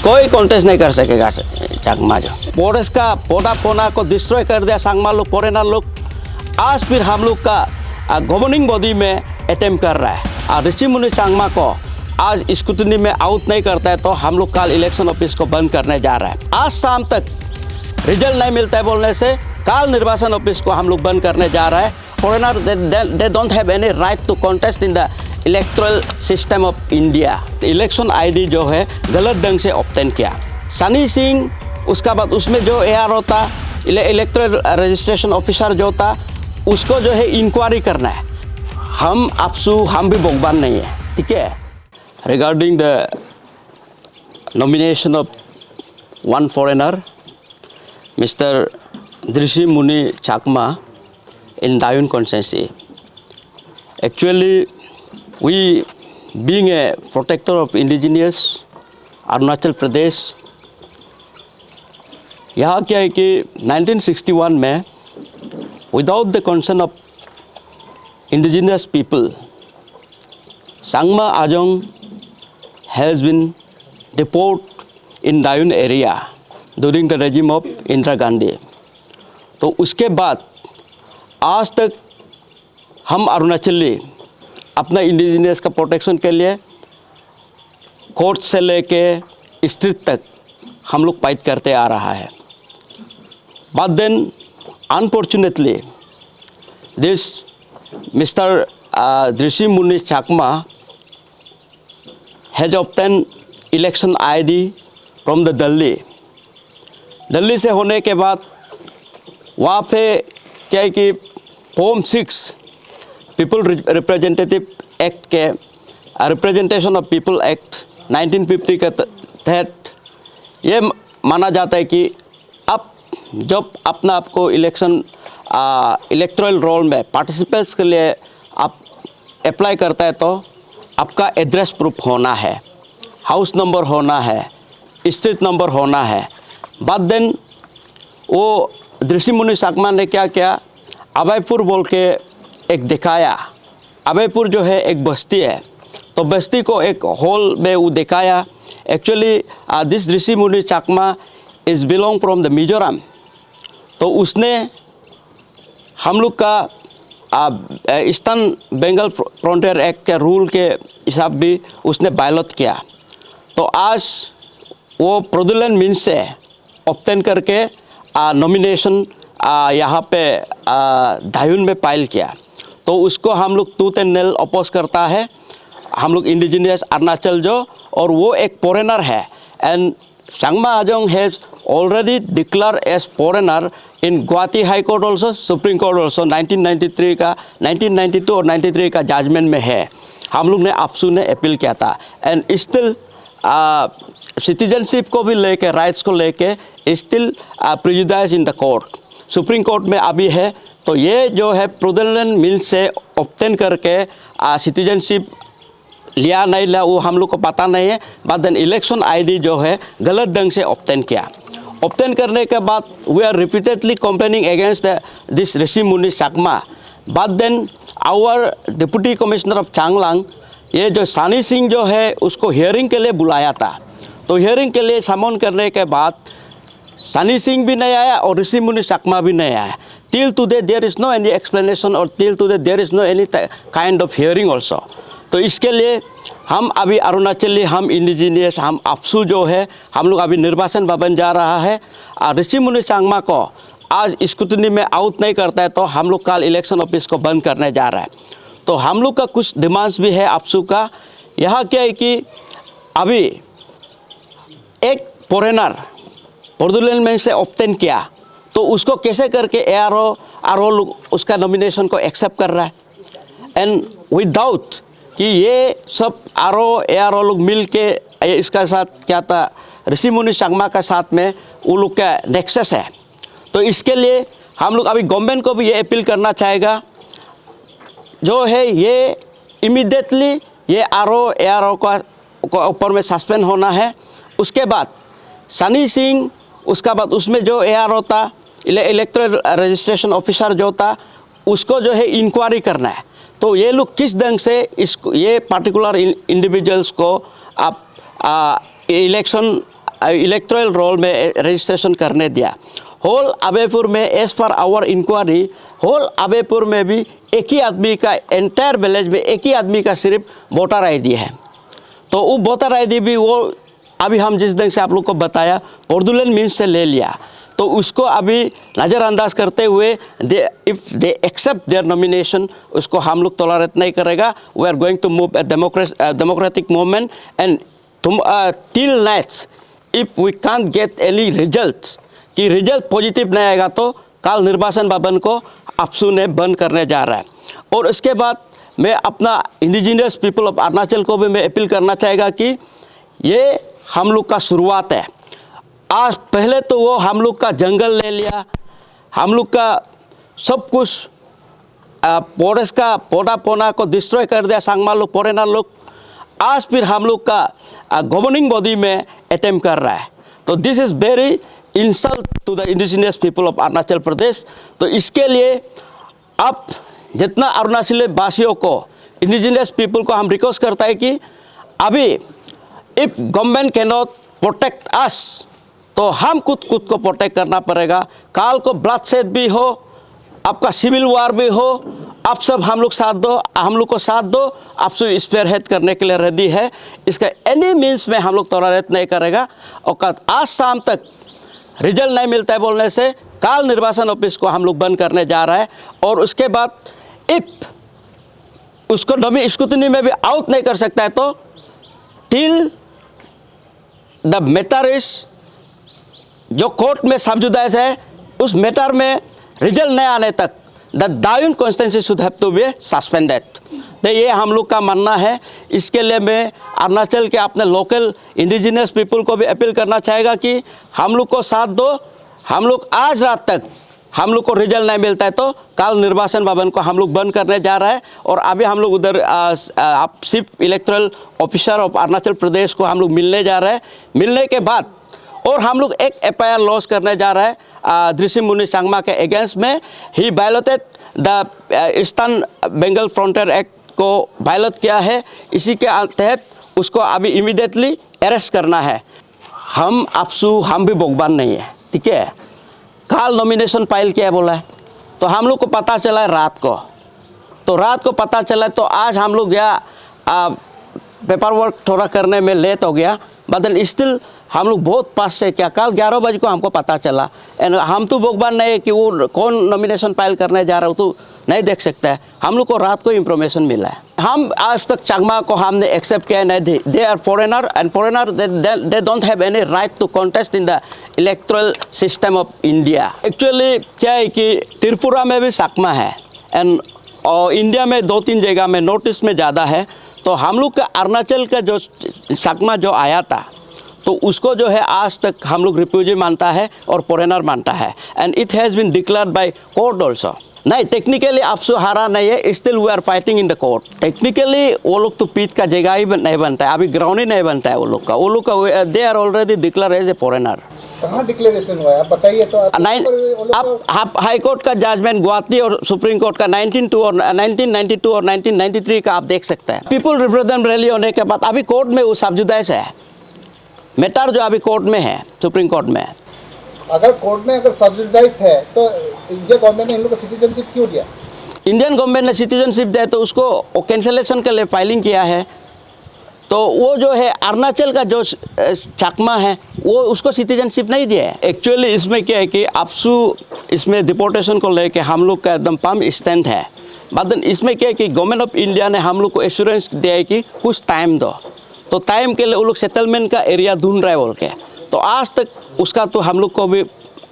कोई कॉन्टेस्ट नहीं कर सकेगा चाकमा जो फॉरेस्ट का पौधा पोना को डिस्ट्रॉय कर दिया सांगमा लोग फॉरेनर लोग। आज फिर हम लोग का गवर्निंग बॉडी में अटेम्प्ट कर रहा है। ऋषि मुनि चांगमा को आज स्क्रूटनी में आउट नहीं करता है तो हम लोग कल इलेक्शन ऑफिस को बंद करने जा रहा है। आज शाम तक रिजल्ट नहीं मिलता है बोलने से कल निर्वाचन ऑफिस को हम लोग बंद करने जा रहा है। Foreigner they don't have any right to contest in the electoral system of India. Election ID जो है गलत ढंग से ऑब्टेन किया। सनी सिंह, उसका बाद उसमें जो AR होता इलेक्ट्रल रजिस्ट्रेशन ऑफिसर जो था उसको जो है इंक्वायरी करना है। हम आपसू हम भी भगवान नहीं है, ठीक है। Regarding the nomination of one foreigner mister Rishi Muni Chakma in Dayun constituency. Actually, we being a protector of indigenous Arunachal Pradesh, यहाँ क्या है कि 1961 में without the concern of indigenous people Sangma Ajong has been deport in Dayun area during the regime of Indira Gandhi. तो उसके बाद आज तक हम अरुणाचली अपना इंडिजिनियस का प्रोटेक्शन के लिए कोर्ट से लेके स्ट्रीट तक हम लोग फाइट करते आ रहा है। But then unfortunately this mister Rishi Muni Chakma has obtain election ID from the Delhi से होने के बाद वहाँ पे क्या है कि फॉर्म 6 पीपल रिप्रेजेंटेटिव एक्ट के रिप्रेजेंटेशन ऑफ पीपल एक्ट 1950 के तहत ये माना जाता है कि अब जब अपना आपको इलेक्टोरल रोल में पार्टिसिपेंट्स के लिए आप अप्लाई करता है तो आपका एड्रेस प्रूफ होना है, हाउस नंबर होना है, स्ट्रीट नंबर होना है। बट देन वो ऋषि मुनि चाकमा ने क्या किया, अभयपुर बोल के एक दिखाया। अभयपुर जो है एक बस्ती है, तो बस्ती को एक हॉल में वो दिखाया। Actually this Rishi Muni Chakma is belong from the Mizoram. तो उसने हम लोग का ईस्टर्न बंगाल फ्रंटियर एक्ट के रूल के हिसाब भी उसने वायलेट किया। तो आज वो फ्रॉडुलेंट मीन्स से ऑब्टेन करके नॉमिनेशन यहाँ पे दायुन में फाइल किया। तो उसको हम लोग टूथ एंड नेल अपोज करता है हम लोग इंडिजिनियस अरुणाचल जो, और वो एक फॉरेनर है। And Sangma Ajong has already declare as foreigner in Guwahati high court also, supreme court also. 1992 और 93 का जजमेंट में है। हम लोग ने आपसू ने अपील किया था। एंड स्टिल सिटीजनशिप को भी लेके, राइट्स को लेके still prejudice in the court, supreme court में अभी है। तो ये जो है फ्रॉडुलेंट मीन्स से ऑब्टेन करके सिटीजनशिप लिया नहीं लिया वो हम लोग को पता नहीं है। बट देन इलेक्शन ID जो है गलत ढंग से ऑब्टेन किया। ऑब्टेन करने के बाद we are repeatedly complaining against this Rishi Muni Chakma. But then our deputy commissioner of Changlang, ये जो सनी सिंह जो है उसको हियरिंग के लिए बुलाया था। तो हियरिंग के लिए समन करने के बाद सनी सिंह भी नहीं आया और ऋषि मुनि चाकमा भी नहीं आया। Till today there is no any explanation और till today there is no any kind of hearing also. तो इसके लिए हम अभी अरुणाचली, हम इंडिजिनियस, हम आपसू जो है हम लोग अभी निर्वाचन भवन जा रहा है। ऋषि मुनि चाकमा को आज स्क्रूटनी में आउट नहीं करता है तो हम लोग कल इलेक्शन ऑफिस को बंद करने जा रहा है। तो हम लोग का कुछ डिमांड्स भी है आपसू का। यहाँ क्या है कि अभी एक फॉरेनर फ्रॉडुलेंट में से ऑब्टेन किया तो उसको कैसे करके ARO लोग उसका नॉमिनेशन को एक्सेप्ट कर रहा है। एंड विदाउट कि ये सब ARO लोग मिल के इसका साथ क्या था, ऋषि मुनि चाकमा का साथ में वो लोग का नेक्सस है। तो इसके लिए हम लोग अभी गवर्नमेंट को भी ये अपील करना चाहेगा जो है ये इमीडिएटली ये ARO का ऊपर में सस्पेंड होना है। उसके बाद सनी सिंह, उसका बाद उसमें जो ARO था इलेक्ट्रल रजिस्ट्रेशन ऑफिसर जो था उसको जो है इंक्वायरी करना है। तो ये लोग किस ढंग से ये पार्टिकुलर इंडिविजुअल्स को आप इलेक्शन इलेक्टोरल रोल में रजिस्ट्रेशन करने दिया। होल अभयपुर में as per hour inquiry whole Abhaypur में भी एक ही आदमी का एंटायर विलेज में एक ही आदमी का सिर्फ वोटर आईडी है। तो वो वोटर आईडी भी वो अभी हम जिस ढंग से आप लोग को बताया फ्रॉडुलेंट मीन्स से ले लिया, तो उसको अभी नज़रअंदाज करते हुए if they accept their nomination उसको हम लोग टॉलरेट नहीं करेगा। We are going to move a democratic movement and till next if we can't get any result कि रिजल्ट पॉजिटिव नहीं आएगा तो कल निर्वाचन भवन को अपसू ने बंद करने जा रहा है। और उसके बाद मैं अपना इंडिजिनियस पीपल ऑफ अरुणाचल को भी मैं अपील करना चाहेगा कि ये हम लोग का शुरुआत है। आज पहले तो वो हम लोग का जंगल ले लिया, हम लोग का सब कुछ फॉरेस्ट का पौधा पौना को डिस्ट्रॉय कर दिया सांगमा लोग फॉरेनर लोग। आज फिर हम लोग का गवर्निंग बॉडी में अटेम्प्ट कर रहा है। तो this is very insult to the indigenous people of Arunachal Pradesh. तो इसके लिए अब जितना अरुणाचल वासियों को इंडिजिनियस पीपल को हम रिक्वेस्ट करता है कि अभी if government can not protect us तो हम खुद को प्रोटेक्ट करना पड़ेगा। काल को ब्लडशेड भी हो, आपका सिविल वार भी हो, आप सब हम लोग साथ दो, हम लोग को साथ दो, आप सब स्पेयर हेड करने के लिए रेडी है। इसका एनी मीन्स में हम लोग टॉलरेट नहीं करेगा। और आज शाम तक रिजल्ट नहीं मिलता है बोलने से काल निर्वाचन ऑफिस को हम लोग बंद करने जा रहा है। और उसके बाद इफ उसको डमी स्क्रूटनी में भी आउट नहीं कर सकता है तो टिल द मैटर इज जो कोर्ट में सब्जुडाइज है उस मैटर में रिजल्ट नहीं आने तक the down constituency should have to be suspended. तो ये हम लोग का मानना है। इसके लिए मैं अरुणाचल के अपने लोकल इंडिजिनियस पीपल को भी अपील करना चाहेगा कि हम लोग को साथ दो। हम लोग आज रात तक हम लोग को रिजल्ट नहीं मिलता है तो कल निर्वाचन भवन को हम लोग बंद करने जा रहा है। और अभी हम लोग उधर chief electoral officer of Arunachal Pradesh को हम लोग मिलने जा रहे हैं। मिलने के बाद और हम लोग एक FIR लॉन्च करने जा रहा है दृश्यम मुनि सांगमा के अगेंस्ट में। He violated the eastern Bengal frontier act को वायलेट किया है। इसी के तहत उसको अभी इमीडिएटली अरेस्ट करना है। हम अपसू हम भी भगवान नहीं है, ठीक है। कल नॉमिनेशन फाइल किया बोला है तो हम लोग को पता चला है रात को, तो रात को पता चला तो आज हम लोग गया पेपर वर्क थोड़ा करने में लेट हो गया। बट स्टिल हम लोग बहुत पास से क्या कल 11 बजे को हमको पता चला। एंड हम तो भगवान नहीं है कि वो कौन नॉमिनेशन फाइल करने जा रहा हो तो नहीं देख सकता है। हम लोग को रात को इंफॉर्मेशन मिला है। हम आज तक चांगमा को हमने एक्सेप्ट किया नहीं। They are foreigner and foreigner they don't have any right to contest in the electoral system of India. Actually क्या है कि त्रिपुरा में भी चाकमा है एंड इंडिया में 2-3 जगह में नॉर्थ ईस्ट में ज़्यादा है। तो हम लोग का अरुणाचल का जो चाकमा जो आया था तो उसको जो है आज तक हम लोग रिफ्यूजी मानता है और फॉरेनर मानता है। And it has been declared by court also. नहीं टेक्निकली आपसे हारा नहीं है, still we are fighting in the court. Technically वो लोग तो पीठ का जगह ही नहीं बनता है, अभी ग्राउंड ही नहीं बनता है वो लोग का they are already declare as a foreigner. कहाँ डिक्लेरेशन हुआ है आप बताइए तो। आप हाई कोर्ट का जजमेंट गुवाहाटी और सुप्रीम कोर्ट का 1992 और 1993 का आप देख सकते हैं। पीपल रिप्रेजेंट रैली होने के बाद अभी कोर्ट में वो सब्जुडाइज है मैटर जो अभी कोर्ट में है सुप्रीम कोर्ट में। अगर कोर्ट में अगर सब्सिडाइज है तो इंडिया गवर्नमेंट ने इन लोगों को सिटीजनशिप क्यों दिया? इंडियन गवर्नमेंट ने सिटीजनशिप दिया तो उसको कैंसलेशन के लिए फाइलिंग किया है। तो वो जो है अरुणाचल का जो चाकमा है वो उसको सिटीजनशिप नहीं दिया है। एक्चुअली इसमें क्या है कि अपसू इसमें डिपोर्टेशन को लेके हम लोग का एकदम पम स्टैंड है। बट इसमें क्या है कि गवर्नमेंट ऑफ इंडिया ने हम लोग को एश्योरेंस दिया है कि कुछ टाइम दो, तो टाइम के लिए वो लोग सेटलमेंट का एरिया ढूंढ रहे हैं बोल के। तो आज तक उसका तो हम लोग को भी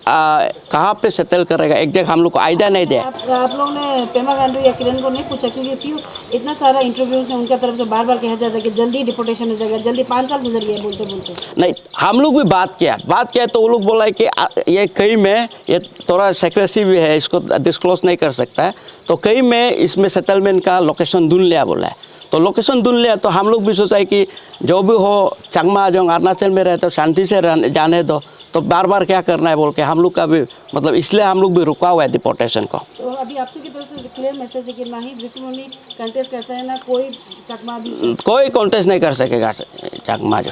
कहाँ पे सेटल करेगा एक जगह हम लोग को आइडिया नहीं दिया। आप लोग ने पेमा खांडू या किरण को नहीं पूछा क्योंकि फ्यू इतना सारा इंटरव्यूज है उनकी तरफ से बार बार कहा जाता है कि जल्दी डिपोर्टेशन हो जाएगा, जल्दी 5 साल गुजर गए बोलते बोलते। नहीं हम लोग भी बात किया तो वो लोग बोला है कि ये कई में ये थोड़ा सेक्रेसी भी है, इसको डिस्क्लोज नहीं कर सकता है। तो कई में इसमें सेटलमेंट का लोकेशन ढूंढ लिया बोला है। तो लोकेशन ढूंढ लिया तो हम लोग भी सोचा है कि जो भी हो चांगमा जो अरुणाचल में रहे तो शांति से जाने दो, तो बार बार क्या करना है बोल के हम लोग का भी मतलब इसलिए हम लोग भी रुका हुआ है डिपोर्टेशन को। तो अभी आपसे की तरफ से क्लियर मैसेज है कि ना ही दृश्यमुनि कंटेस्ट करता है ना कोई चाकमा भी कोई कॉन्टेस्ट नहीं कर सकेगा चाकमा जो।